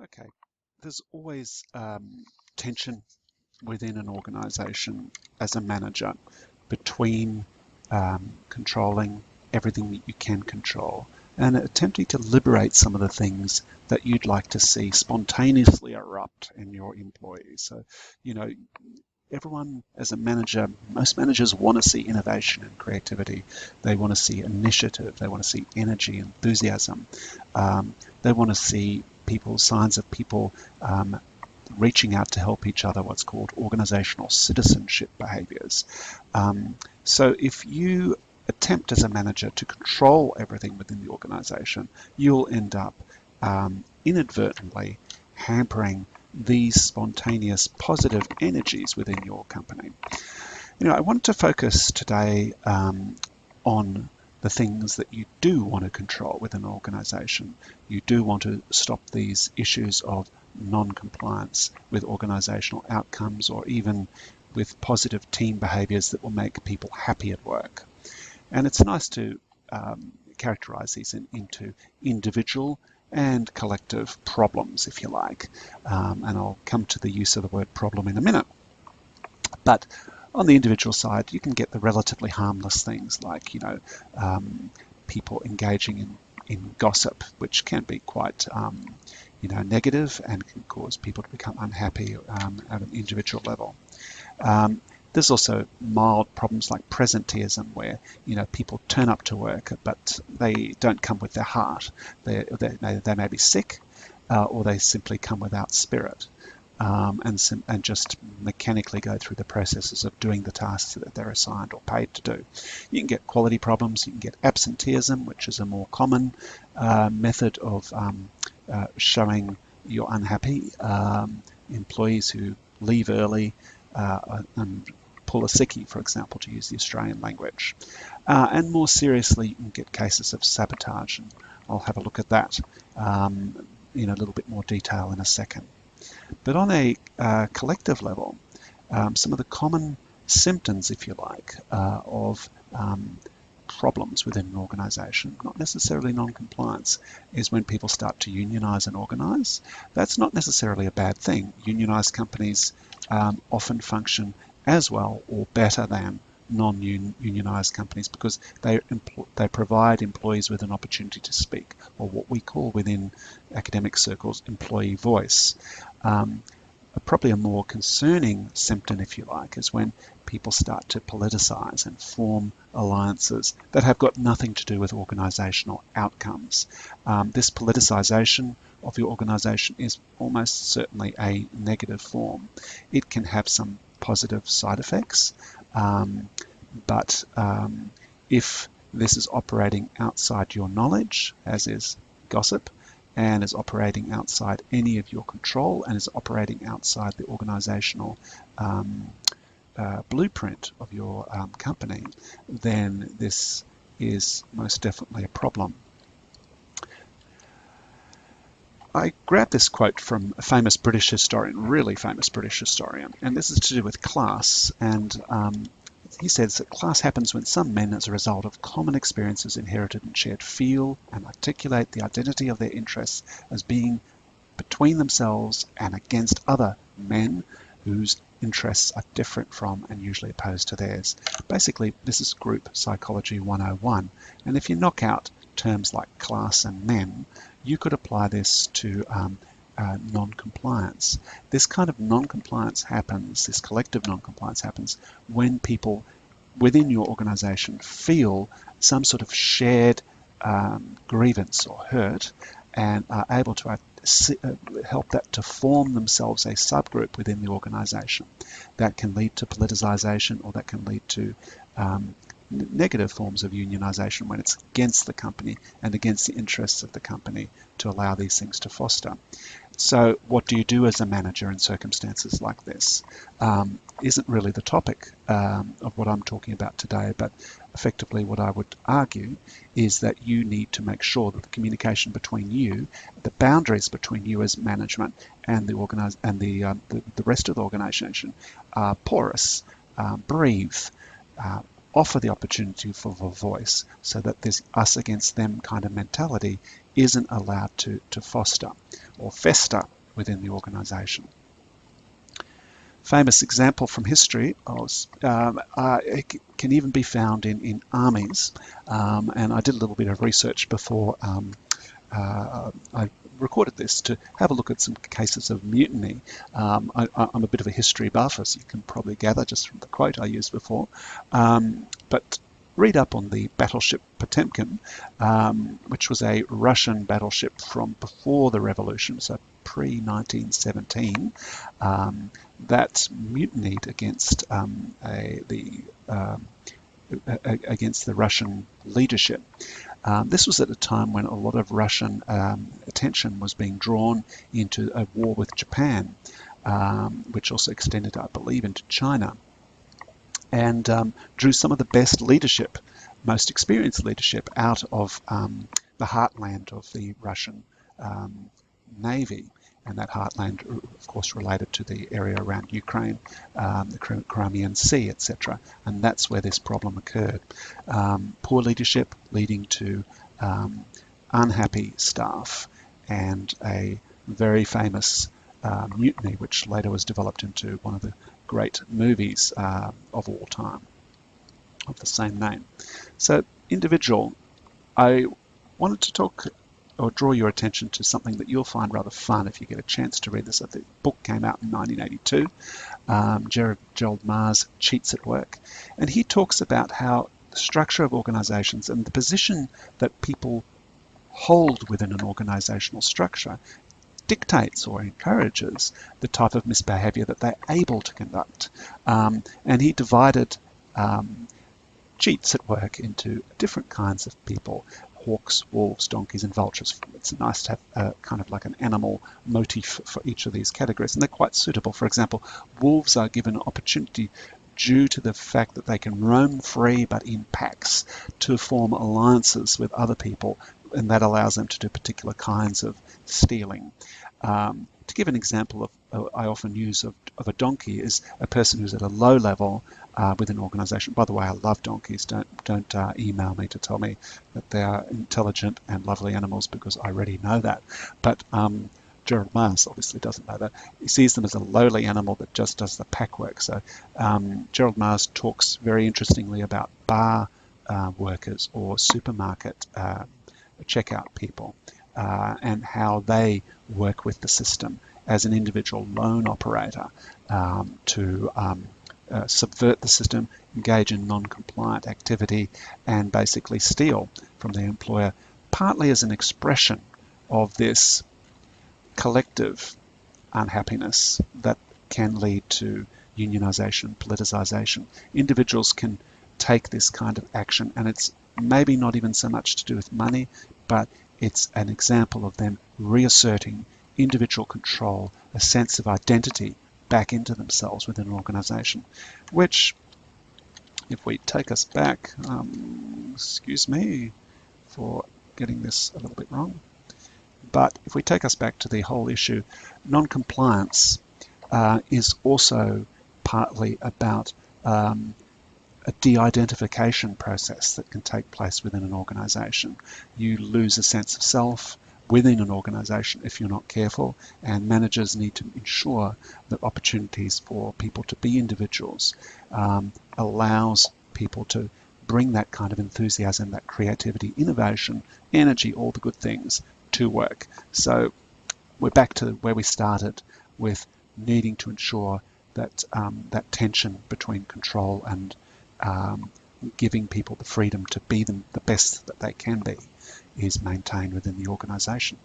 Okay, there's always tension within an organization as a manager between controlling everything that you can control and attempting to liberate some of the things that you'd like to see spontaneously erupt in your employees. So, you know, everyone as a manager, most managers want to see innovation and creativity. They want to see initiative. They want to see energy, enthusiasm. They want to see signs of people reaching out to help each other, what's called organizational citizenship behaviors. So if you attempt as a manager to control everything within the organization, you'll end up inadvertently hampering these spontaneous positive energies within your company. I want to focus today on the things that you do want to control within an organization. You do want to stop these issues of non-compliance with organizational outcomes or even with positive team behaviors that will make people happy at work. And it's nice to characterize these into individual and collective problems, if you like. And I'll come to the use of the word problem in a minute. But on the individual side, you can get the relatively harmless things like, people engaging in gossip, which can be quite, negative and can cause people to become unhappy at an individual level. There's also mild problems like presenteeism, where people turn up to work, but they don't come with their heart. They may be sick, or they simply come without spirit. And just mechanically go through the processes of doing the tasks that they're assigned or paid to do. You can get quality problems. You can get absenteeism, which is a more common method of showing you're unhappy. Employees who leave early and pull a sickie, for example, to use the Australian language. And more seriously, you can get cases of sabotage, and I'll have a look at that in a little bit more detail in a second. But on a collective level, some of the common symptoms, if you like, of problems within an organisation, not necessarily non-compliance, is when people start to unionise and organise. That's not necessarily a bad thing. Unionised companies often function as well or better than non-unionised companies because they provide employees with an opportunity to speak, or what we call within academic circles employee voice. Probably a more concerning symptom, if you like, is when people start to politicise and form alliances that have got nothing to do with organisational outcomes. This politicisation of your organisation is almost certainly a negative form. It can have some positive side effects, but if this is operating outside your knowledge, as is gossip, and is operating outside any of your control and is operating outside the organizational blueprint of your company, then this is most definitely a problem. I grabbed this quote from a famous British historian, really famous British historian, and this is to do with class. And he says that class happens when some men, as a result of common experiences inherited and shared, feel and articulate the identity of their interests as being between themselves and against other men whose interests are different from and usually opposed to theirs. Basically, this is group psychology 101. And if you knock out terms like class and men, you could apply this to non-compliance. This kind of non-compliance happens, this collective non-compliance happens when people within your organization feel some sort of shared grievance or hurt and are able to help that to form themselves a subgroup within the organization. That can lead to politicization, or that can lead to negative forms of unionization when it's against the company and against the interests of the company to allow these things to foster. So what do you do as a manager in circumstances like this? Isn't really the topic of what I'm talking about today, but effectively what I would argue is that you need to make sure that the communication between you, the boundaries between you as management and the rest of the organization are porous, breathe, offer the opportunity for a voice so that this us against them kind of mentality isn't allowed to foster or fester within the organisation. Famous example from history it can even be found in armies, and I did a little bit of research before I recorded this to have a look at some cases of mutiny. I'm a bit of a history buff, as you can probably gather just from the quote I used before, but read up on the battleship Potemkin, which was a Russian battleship from before the revolution, so pre-1917, that mutinied against against the Russian leadership. This was at a time when a lot of Russian attention was being drawn into a war with Japan, which also extended, I believe, into China, and drew some of the best leadership, most experienced leadership out of the heartland of the Russian Navy. And that heartland, of course, related to the area around Ukraine, the Crimean Sea, etc. And that's where this problem occurred. Poor leadership leading to unhappy staff and a very famous mutiny, which later was developed into one of the great movies of all time of the same name. So, individual, I wanted to talk or draw your attention to something that you'll find rather fun if you get a chance to read this. The book came out in 1982, Gerald Marrs, Cheats at Work, and he talks about how the structure of organizations and the position that people hold within an organizational structure dictates or encourages the type of misbehavior that they're able to conduct. And he divided cheats at work into different kinds of people: hawks, wolves, donkeys, and vultures. It's nice to have kind of like an animal motif for each of these categories, and they're quite suitable. For example, wolves are given an opportunity due to the fact that they can roam free but in packs to form alliances with other people, and that allows them to do particular kinds of stealing. To give an example of I often use of a donkey is a person who's at a low level with an organization. By the way, I love donkeys. Don't email me to tell me that they are intelligent and lovely animals, because I already know that. But Gerald Marrs obviously doesn't know that. He sees them as a lowly animal that just does the pack work. So Gerald Marrs talks very interestingly about bar workers or supermarket checkout people, and how they work with the system as an individual loan operator to subvert the system, engage in non-compliant activity, and basically steal from the employer, partly as an expression of this collective unhappiness that can lead to unionization, politicization. Individuals can take this kind of action, and it's maybe not even so much to do with money, but it's an example of them reasserting individual control, a sense of identity back into themselves within an organization, which, if we take us back, excuse me for getting this a little bit wrong, but if we take us back to the whole issue, non-compliance is also partly about a de-identification process that can take place within an organization. You lose a sense of self within an organization if you're not careful, and managers need to ensure that opportunities for people to be individuals allows people to bring that kind of enthusiasm, that creativity, innovation, energy, all the good things to work. So we're back to where we started, with needing to ensure that that tension between control and giving people the freedom to be the best that they can be is maintained within the organisation.